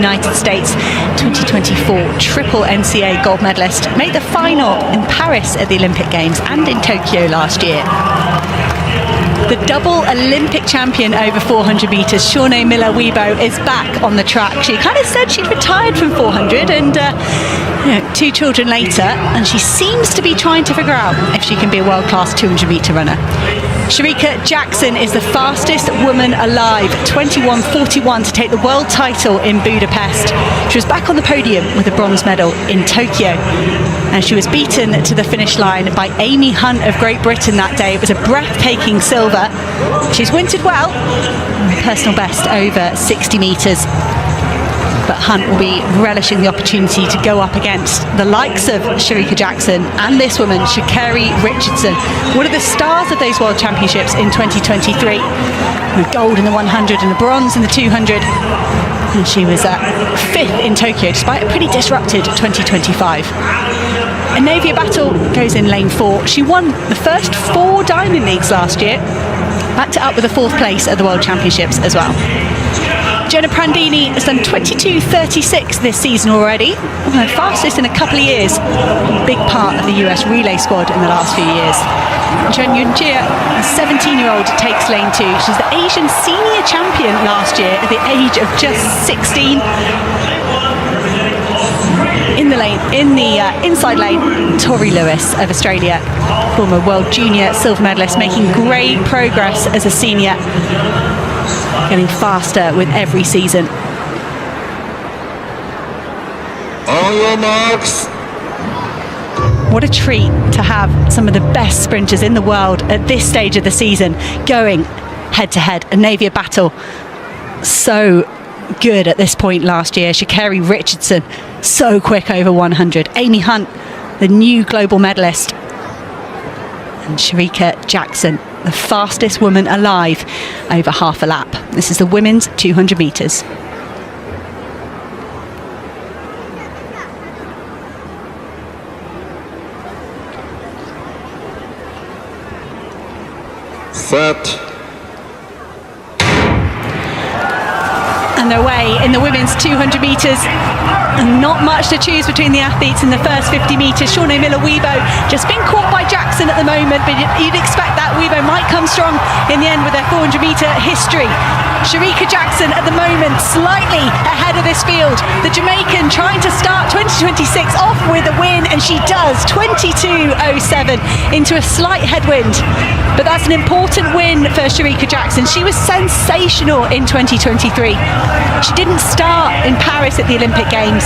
United States 2024 triple NCAA gold medalist, made the final in Paris at the Olympic Games and in Tokyo last year. The double Olympic champion over 400 metres, Shawnee Miller-Uibo, is back on the track. She kind of said she'd retired from 400 and 2 children later, and she seems to be trying to figure out if she can be a world-class 200 metre runner. Shericka Jackson is the fastest woman alive, 21:41 to take the world title in Budapest. She was back on the podium with a bronze medal in Tokyo. And she was beaten to the finish line by Amy Hunt of Great Britain that day. It was a breathtaking silver. She's wintered well, her personal best over 60 metres. But Hunt will be relishing the opportunity to go up against the likes of Shericka Jackson and this woman, Sha'Carri Richardson, one of the stars of those World Championships in 2023. With gold in the 100 and the bronze in the 200. And she was 5th in Tokyo, despite a pretty disrupted 2025. Anavia Battle goes in lane 4. She won the first 4 Diamond Leagues last year. Backed it up with a 4th place at the World Championships as well. Jenna Prandini has done 22:36 this season already, the fastest in a couple of years. A big part of the US relay squad in the last few years. Jen Yunjia, a 17-year-old, takes lane 2. She's the Asian senior champion last year at the age of just 16. In the inside lane, Tori Lewis of Australia, former world junior silver medalist, making great progress as a senior, getting faster with every season. On your marks. What a treat to have some of the best sprinters in the world at this stage of the season going head-to-head. Anavia Battle, so good at this point last year. Sha'Carri Richardson, so quick over 100. Amy Hunt, the new global medalist. And Shericka Jackson, the fastest woman alive over half a lap. This is the women's 200 metres. Set. And they're away in the women's 200 metres. Not much to choose between the athletes in the first 50 metres. Shawnee Miller-Uibo just been caught by Jackson at the moment, but you'd expect that Uibo might come strong in the end with their 400 metre history. Shericka Jackson at the moment slightly ahead of this field. The Jamaican trying to start 2026 off with a win, and she does, 22:07 into a slight headwind. But that's an important win for Shericka Jackson. She was sensational in 2023. She didn't start in Paris at the Olympic Games.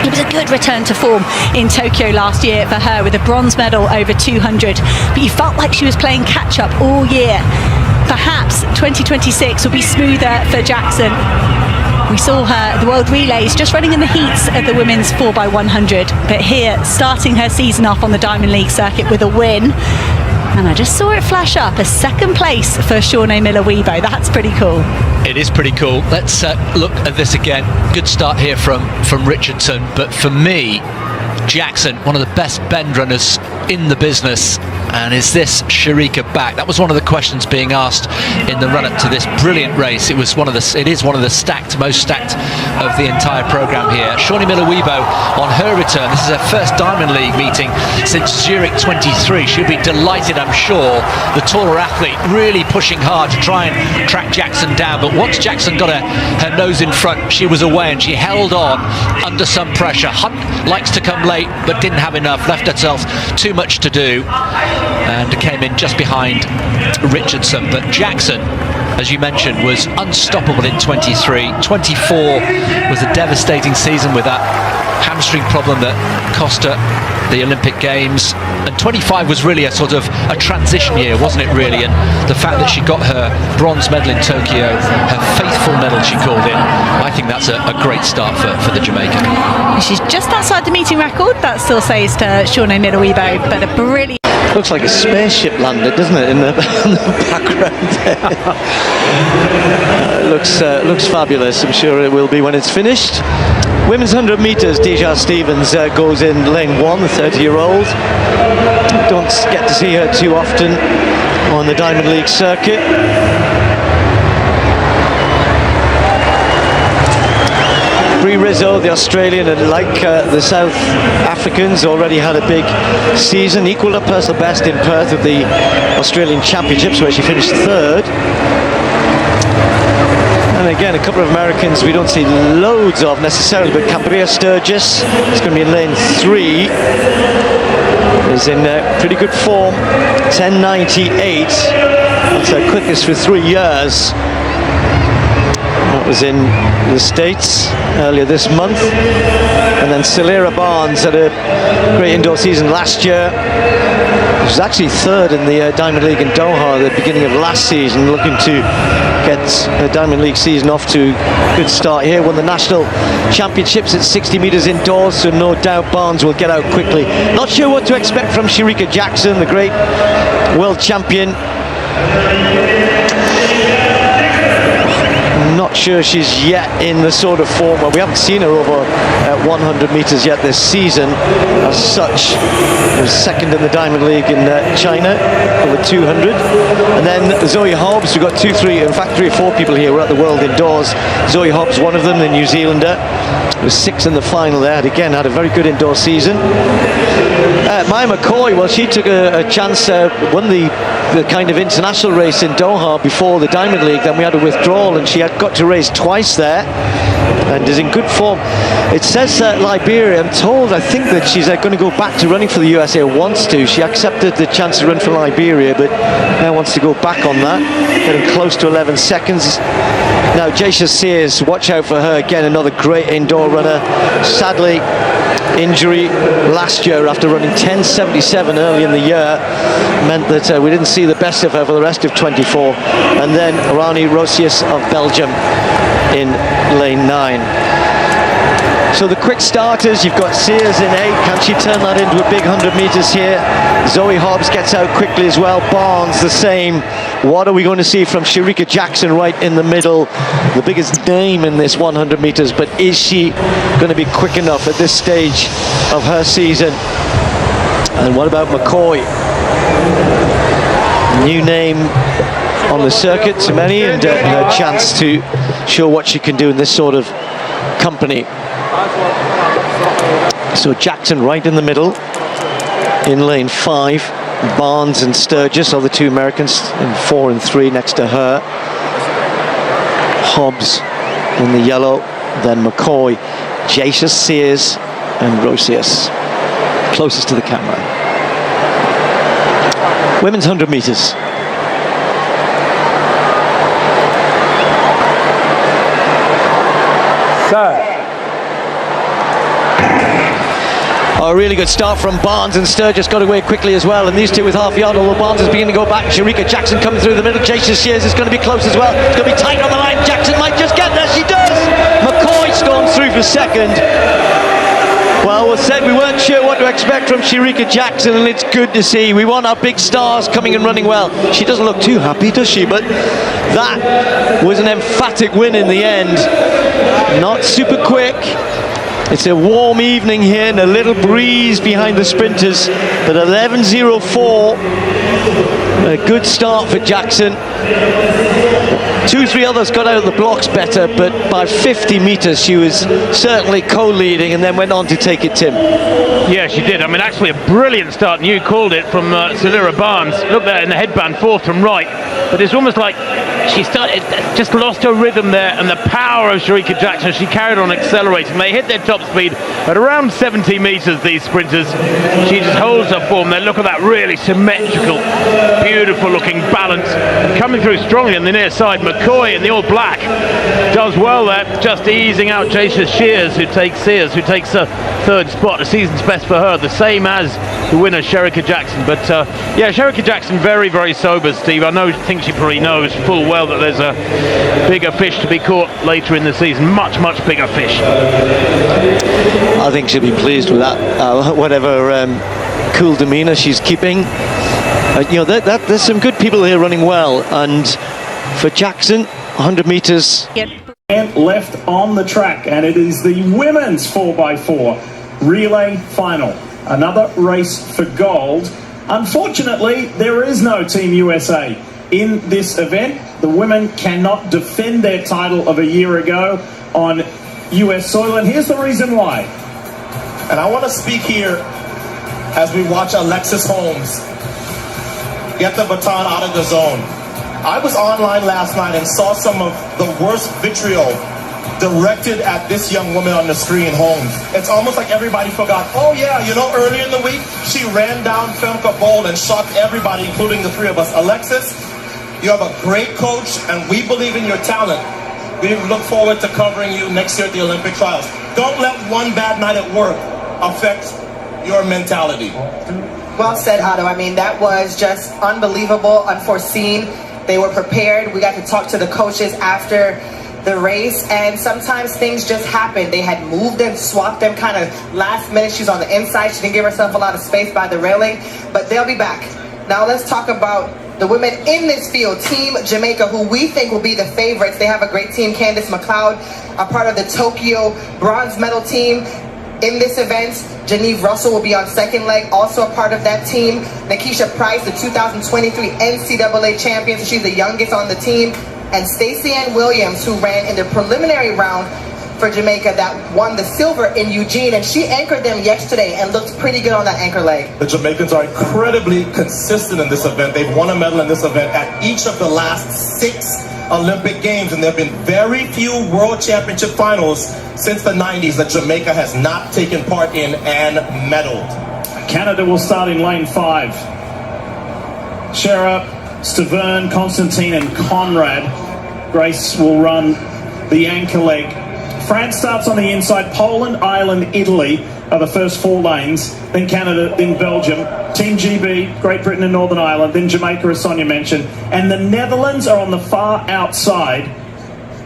It was a good return to form in Tokyo last year for her with a bronze medal over 200. But you felt like she was playing catch-up all year. Perhaps 2026 will be smoother for Jackson. We saw her at the World Relays just running in the heats of the women's 4x100. But here, starting her season off on the Diamond League circuit with a win. And I just saw it flash up, a 2nd place for Shawnee Miller-Uibo. That's pretty cool. It is pretty cool. Let's look at this again. Good start here from Richardson. But for me, Jackson, one of the best bend runners in the business. And is this Shericka back? That was one of the questions being asked in the run-up to this brilliant race. It is one of the most stacked of the entire programme here. Shawnee Miller-Uibo on her return. This is her first Diamond League meeting since Zurich 23. She'll be delighted, I'm sure. The taller athlete really pushing hard to try and track Jackson down. But once Jackson got her nose in front, she was away and she held on under some pressure. Hunt likes to come late, but didn't have enough. Left herself too much to do. And came in just behind Richardson. But Jackson, as you mentioned, was unstoppable in 23. 24 was a devastating season with that hamstring problem that cost her the Olympic Games. And 25 was really a sort of a transition year, wasn't it, really? And the fact that she got her bronze medal in Tokyo, her faithful medal she called it, I think that's a great start for the Jamaican. She's just outside the meeting record. That still says to Shawnee Miller-Uibo, but a brilliant... Looks like a spaceship landed, doesn't it, in the background there. Looks fabulous. I'm sure it will be when it's finished. Women's 100 metres, Deja Stevens goes in lane 1, the 30-year-old. Don't get to see her too often on the Diamond League circuit. Free Rizzo, the Australian, and like the South Africans, already had a big season. Equalled her personal best in Perth at the Australian Championships, where she finished third. And again, a couple of Americans we don't see loads of necessarily, but Cambria Sturgis is going to be in lane 3. Is in pretty good form. 10.98. That's her quickest for 3 years. That was in the States earlier this month. And then Celera Barnes had a great indoor season last year. She was actually third in the Diamond League in Doha at the beginning of last season, looking to get the Diamond League season off to a good start here. Won the National Championships at 60 metres indoors, so no doubt Barnes will get out quickly. Not sure what to expect from Shericka Jackson, the great world champion. Not sure she's yet in the sort of form where we haven't seen her over 100 metres yet this season. As such, was second in the Diamond League in China over 200. And then Zoe Hobbs, we've got 3 or 4 people here. We're at the World Indoors. Zoe Hobbs, one of them, the New Zealander, was 6th in the final there. Had a very good indoor season. Maya McCoy, well, she took a chance, won the kind of international race in Doha before the Diamond League. Then we had a withdrawal, and she had got to race twice there and is in good form. It says Liberia, I'm told, I think that she's going to go back to running for the USA, or wants to. She accepted the chance to run for Liberia, but now wants to go back on that, getting close to 11 seconds. Now, Jacia Sears, watch out for her again, another great indoor runner. Sadly, injury last year after running 10.77 early in the year meant that we didn't see the best of her for the rest of 24. And then Rani Rosius of Belgium in lane 9. So the quick starters, you've got Sears in 8. Can she turn that into a big 100 metres here? Zoe Hobbs gets out quickly as well. Barnes the same. What are we going to see from Shericka Jackson right in the middle? The biggest name in this 100 metres, but is she going to be quick enough at this stage of her season? And what about McCoy? New name on the circuit to many, and her chance to show what she can do in this sort of company. So Jackson right in the middle in lane 5. Barnes and Sturgis are the 2 Americans in 4 and 3 next to her. Hobbs in the yellow, then McCoy, Jacia Sears and Rosius closest to the camera. Women's 100 metres. A really good start from Barnes, and Sturgis got away quickly as well, and these two with half yard, although Barnes is beginning to go back. Shericka Jackson coming through the middle. Jacia Sears is going to be close as well. It's going to be tight on the line. Jackson might just get there. She does. McCoy storms through for second. Well, we said we weren't sure what to expect from Shericka Jackson, and it's good to see. We want our big stars coming and running well. She doesn't look too happy, does she? But that was an emphatic win in the end. Not super quick. It's a warm evening here and a little breeze behind the sprinters, but 11.04, a good start for Jackson. 2-3 others got out of the blocks better, but by 50 metres she was certainly co-leading and then went on to take it, Tim. Yeah, she did. I mean, actually a brilliant start, and you called it, from Celera Barnes. Look there in the headband, 4th from right, but it's almost like she started, just lost her rhythm there, and the power of Shericka Jackson, she carried on accelerating. They hit their top speed at around 70 metres, these sprinters. She just holds her form there. Look at that really symmetrical, beautiful looking balance. And coming through strongly on the near side, McCoy in the all black does well there, just easing out Jacia Sears, who takes a 3rd spot, a season's best for her, the same as the winner Shericka Jackson. But yeah, Shericka Jackson very, very sober, Steve. I think she probably knows full well that there's a bigger fish to be caught later in the season, much, much bigger fish. I think she'll be pleased with that, whatever cool demeanour she's keeping. You know, there's some good people here running well, and for Jackson, 100 metres. And left on the track, and it is the women's 4x4 relay final. Another race for gold. Unfortunately, there is no Team USA in this event. The women cannot defend their title of a year ago on US soil, and here's the reason why. And I want to speak here as we watch Alexis Holmes get the baton out of the zone. I was online last night and saw some of the worst vitriol directed at this young woman on the screen, Holmes. It's almost like everybody forgot, oh yeah, you know, earlier in the week, she ran down Femke Bol and shocked everybody, including the three of us. Alexis, you have a great coach, and we believe in your talent. We look forward to covering you next year at the Olympic trials. Don't let one bad night at work affect your mentality. Well said, Otto. I mean, that was just unbelievable, unforeseen. They were prepared. We got to talk to the coaches after the race, and sometimes things just happen. They had moved them, swapped them kind of last minute. She's on the inside. She didn't give herself a lot of space by the railing, but they'll be back. Now let's talk about the women in this field. Team Jamaica, who we think will be the favorites. They have a great team. Candice McLeod, a part of the Tokyo bronze medal team. In this event, Janive Russell will be on second leg, also a part of that team. Nikisha Price, the 2023 NCAA champion, so she's the youngest on the team. And Stacey Ann Williams, who ran in the preliminary round for Jamaica that won the silver in Eugene, and she anchored them yesterday and looked pretty good on that anchor leg. The Jamaicans are incredibly consistent in this event. They've won a medal in this event at each of the last 6 Olympic Games, and there have been very few World Championship finals since the 90s that Jamaica has not taken part in and medaled. Canada will start in lane 5. Shera, Stavern, Constantine and Conrad. Grace will run the anchor leg. France starts on the inside. Poland, Ireland, Italy are the first 4 lanes. Then Canada, then Belgium. Team GB, Great Britain and Northern Ireland. Then Jamaica, as Sonia mentioned. And the Netherlands are on the far outside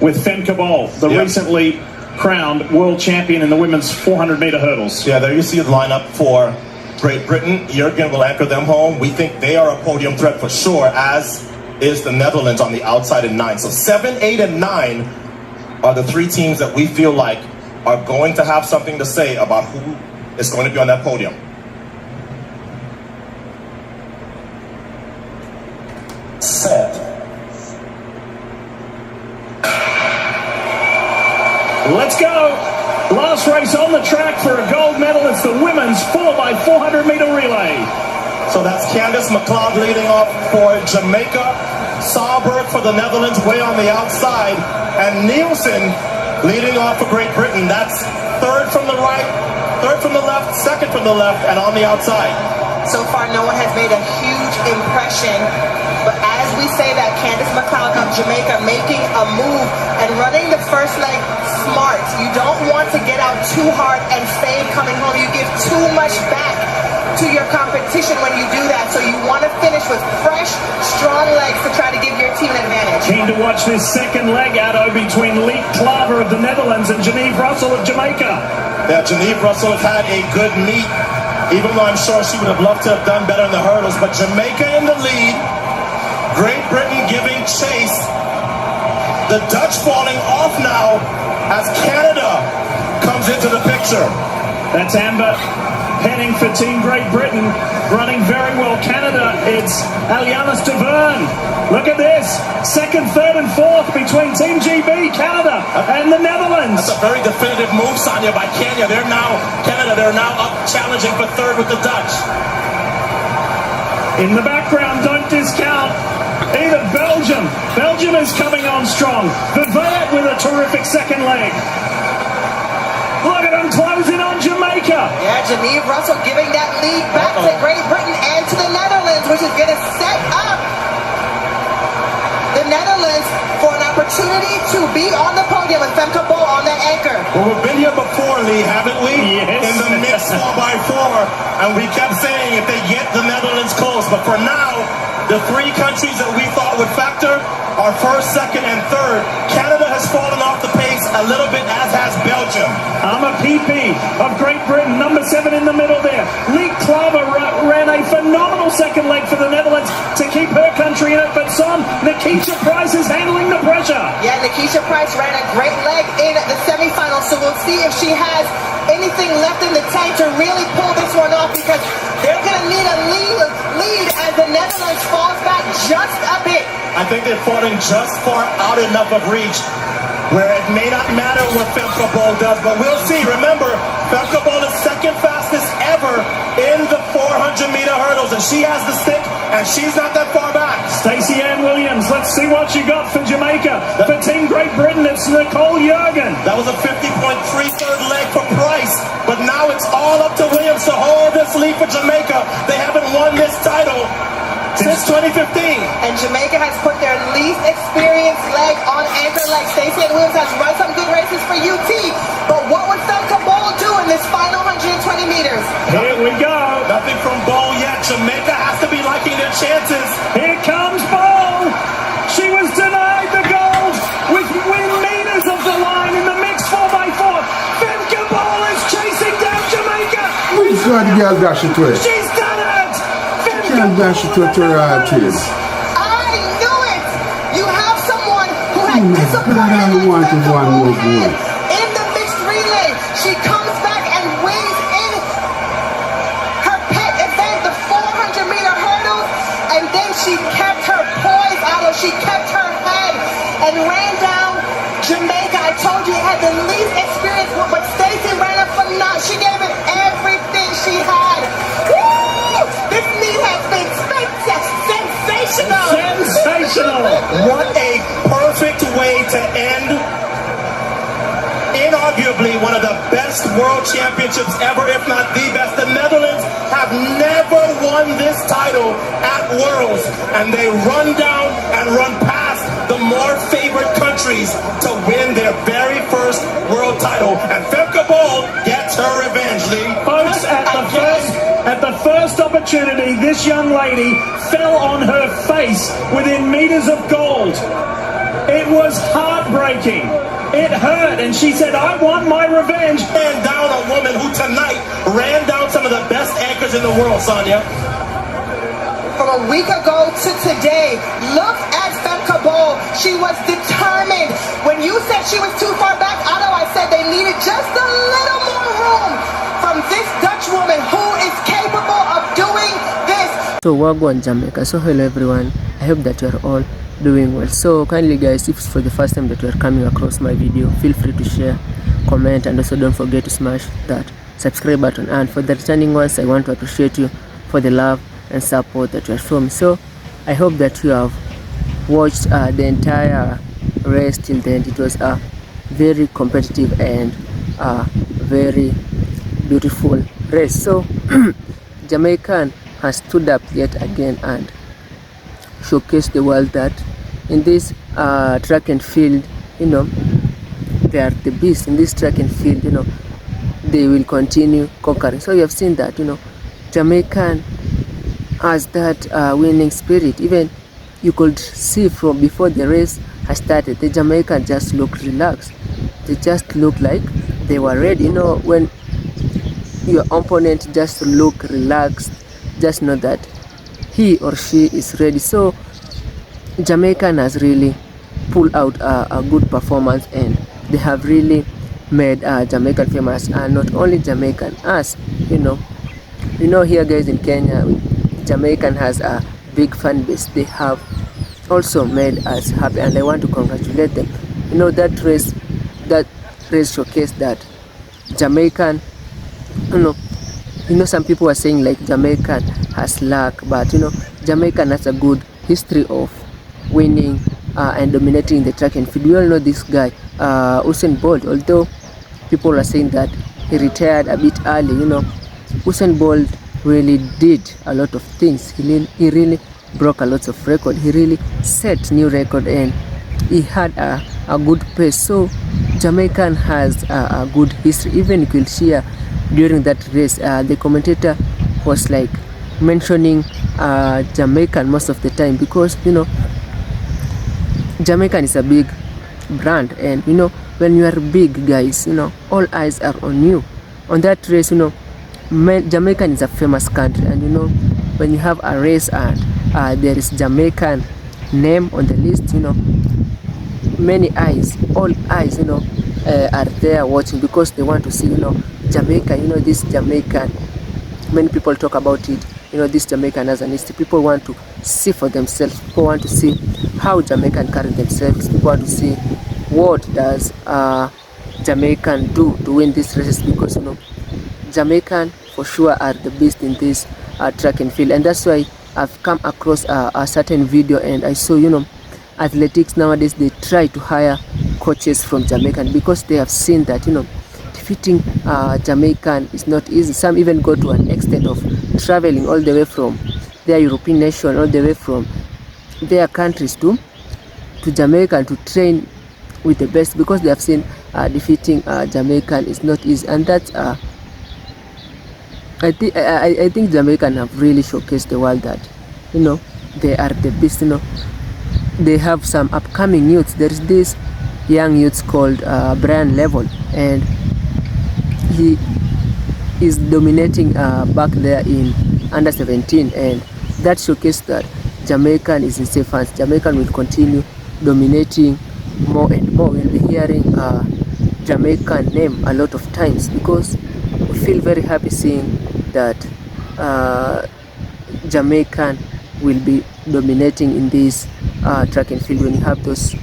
with Femke Bol, the recently crowned world champion in the women's 400-meter hurdles. Yeah, there you see the lineup for Great Britain. Jurgen will anchor them home. We think they are a podium threat for sure, as is the Netherlands on the outside in 9. So 7, 8, and 9 are the 3 teams that we feel like are going to have something to say about who is going to be on that podium. Set. Let's go. Last race on the track for a gold medal. It's the women's 4x400-meter relay. So that's Candice McLeod leading off for Jamaica. Sauberg for the Netherlands way on the outside. And Nielsen leading off for Great Britain. That's third from the right, third from the left, second from the left, and on the outside. So far, no one has made a huge impression. But as we say that, Candice McLeod of Jamaica making a move and running the first leg smart. You don't want to get out too hard and fade coming home. You give too much back to your competition when you do that. So you want to finish with fresh, strong legs to try to give your team an advantage. Keen to watch this second leg, Addo, between Leek Klaver of the Netherlands and Janive Russell of Jamaica. Yeah, Janive Russell has had a good meet, even though I'm sure she would have loved to have done better in the hurdles. But Jamaica in the lead, Great Britain giving chase. The Dutch falling off now as Canada comes into the picture. That's Amber heading for Team Great Britain, running very well. Canada, it's Aliana Stavern. Look at this. Second, third, and fourth between Team GB, Canada, and the Netherlands. That's a very definitive move, Sonia, by Canada. They're now up challenging for third with the Dutch. In the background, don't discount either Belgium. Belgium is coming on strong. Vivet with a terrific second leg. Look at them closing on Jamaica. Yeah, Janive Russell giving that lead back to Great Britain and to the Netherlands, which is going to set up the Netherlands for an opportunity to be on the podium with Femke Bol on that anchor. Well, we've been here before, Lee, haven't we? Yes. In the mixed 4x4, and we kept saying if they get the Netherlands close. But for now, the 3 countries that we thought would factor are first, second, and third. Canada has fallen off the pace a little bit, as has Belgium. Ama PP of Great Britain, number 7 in the middle there. Leek Klaver ran a phenomenal second leg for the Netherlands to keep her country in it, but Nikisha Price is handling the pressure. Yeah, Nikisha Price ran a great leg in the semifinals, so we'll see if she has anything left in the tank to really pull this one off, because they're going to need a lead as the Netherlands falls back just a bit. I think they're falling just far out enough of reach where it may not matter what Femke Bol does, but we'll see. Remember, Femke Bol is second fastest ever in the 400-meter hurdles, and she has the stick, and she's not that far back. Stacey Ann Williams, let's see what you got for Jamaica. For Team Great Britain, it's Nicole Jurgen. That was a 50.3 third leg for Price, but now it's all up to Williams to hold this lead for Jamaica. They haven't won this title since 2015. And Jamaica has put their least experienced leg on anchor leg. Stacey Ann Williams has run some good races for UT, but what would Femke Bol do in this final 120 meters? Here we go. Nothing from Bol yet. Jamaica has to be liking their chances. Here comes Bol. She was denied the gold with meters of the line in the mixed 4x4. Femke Bol is chasing down Jamaica. Which one the girl dash it with? She's done it. Can't dash it with her team. I knew it. You have someone who had disappointed I wanted one more goal. in the mixed relay. She comes back and wins in her pet event, the 400-meter hurdles, and then she kept her poise, Otto. She kept her head and ran down Jamaica. I told you it had the least experience, but Stacey ran a phenomenal. She gave it everything she had. Woo! This meet has been sensational. Sensational. What a perfect way to end inarguably one of the best world championships ever, if not the best. The Netherlands have never won this title at Worlds, and they run down and run past the more favored countries to win their very first world title. And Femke Bol gets her revenge, Lee. Folks, at the first opportunity, this young lady fell on her face within meters of gold. It was heartbreaking. It hurt, and she said, I want my revenge. Ran down a woman who tonight ran down some of the best anchors in the world, Sonia. From a week ago to today, look at Femke Bol. She was determined. When you said she was too far back, Otto, I said they needed just a little more room from this Dutch woman who is capable of doing this. So Wagwan Jamaica. So hello everyone, I hope that you are all doing well. So kindly guys, if it's for the first time that you are coming across my video, feel free to share, comment, and also don't forget to smash that subscribe button. And for the returning ones, I want to appreciate you for the love and support that you are showing. So I hope that you have watched the entire race till the end. It was a very competitive and very beautiful race. So Jamaican has stood up yet again and showcased the world that in this track and field, you know, they are the beast. In this track and field, you know, they will continue conquering. So you have seen that, you know, Jamaican has that winning spirit. Even you could see from before the race has started, the Jamaican just looked relaxed. They just looked like they were ready. You know, when your opponent just look relaxed, just know that he or she is ready. So Jamaican has really pulled out a good performance, and they have really made Jamaican famous. And not only Jamaican, us, you know here guys in Kenya, Jamaican has a big fan base. They have also made us happy, and I want to congratulate them. You know, that race showcased that Jamaican, you know some people are saying like Jamaican has luck, but you know, Jamaican has a good history of winning and dominating the track and field. We all know this guy, Usain Bolt. Although people are saying that he retired a bit early, you know, Usain Bolt really did a lot of things. He really broke a lot of records. He really set new record, and he had a good pace. So Jamaican has a good history. Even you could see during that race, the commentator was like mentioning Jamaican most of the time, because you know, Jamaican is a big brand, and you know, when you are big, guys, you know, all eyes are on you. On that race, you know, Jamaican is a famous country, and you know, when you have a race and there is Jamaican name on the list, you know, many eyes, all eyes, you know, are there watching, because they want to see, you know, Jamaica, you know, this Jamaican, many people talk about it, you know, this Jamaican as an history. People want to see for themselves. People want to see how Jamaican carry themselves. People want to see what does Jamaican do to win these races, because Jamaican for sure are the best in this track and field. And that's why I've come across a certain video, and I saw athletics nowadays, they try to hire coaches from Jamaican, because they have seen that defeating Jamaican is not easy. Some even go to an extent of traveling all the way from their European nation, all the way from their countries to Jamaica to train with the best, because they have seen defeating Jamaican is not easy. And that's I think Jamaican have really showcased the world that they are the best. They have some upcoming youths. There is this young youth called Brian Level, and he is dominating back there in under 17, and that showcased that Jamaican is in safe hands. Jamaican will continue dominating more and more. We'll be hearing Jamaican name a lot of times, because we feel very happy seeing that Jamaican will be dominating in this track and field when you have those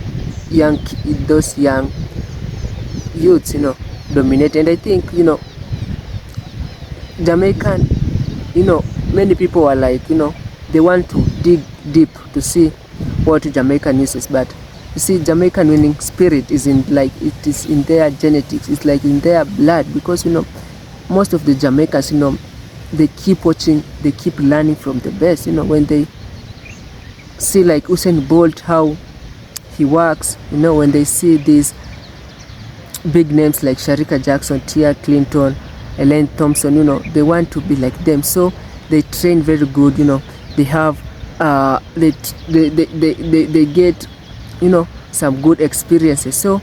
young youths dominate. And I think Jamaican, many people are like they want to dig deep to see what Jamaican uses, but you see, Jamaican winning spirit is in it is in their genetics. It's like in their blood, because most of the Jamaicans they keep watching, they keep learning from the best. When they see like Usain Bolt, how he works, when they see these big names like Sharika Jackson, Tia Clinton, Elaine Thompson, they want to be like them, so they train very good. They have they get some good experiences. So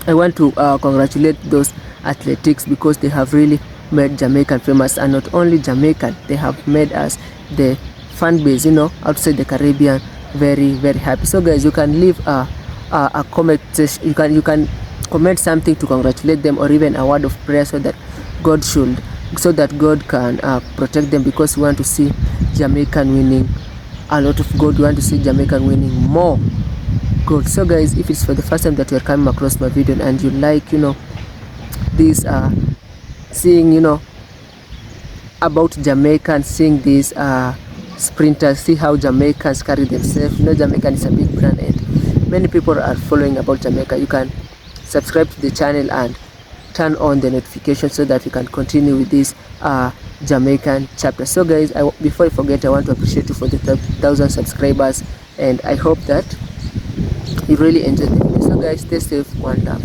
I want to congratulate those athletics, because they have really made Jamaican famous, and not only Jamaican, they have made us, the fan base outside the Caribbean, very, very happy. So guys, you can leave a comment, you can comment something to congratulate them, or even a word of prayer, so that God can protect them, because we want to see Jamaican winning a lot of gold. We want to see Jamaican winning more gold. So guys, if it's for the first time that you are coming across my video and you like this seeing about Jamaican, seeing these sprinters, see how Jamaicans carry themselves. Jamaican is a big brand, and many people are following about Jamaica. You can subscribe to the channel and turn on the notification, so that you can continue with this Jamaican chapter. So guys, before I forget, I want to appreciate you for the 1,000 subscribers, and I hope that you really enjoyed the video. So guys, stay safe, one love.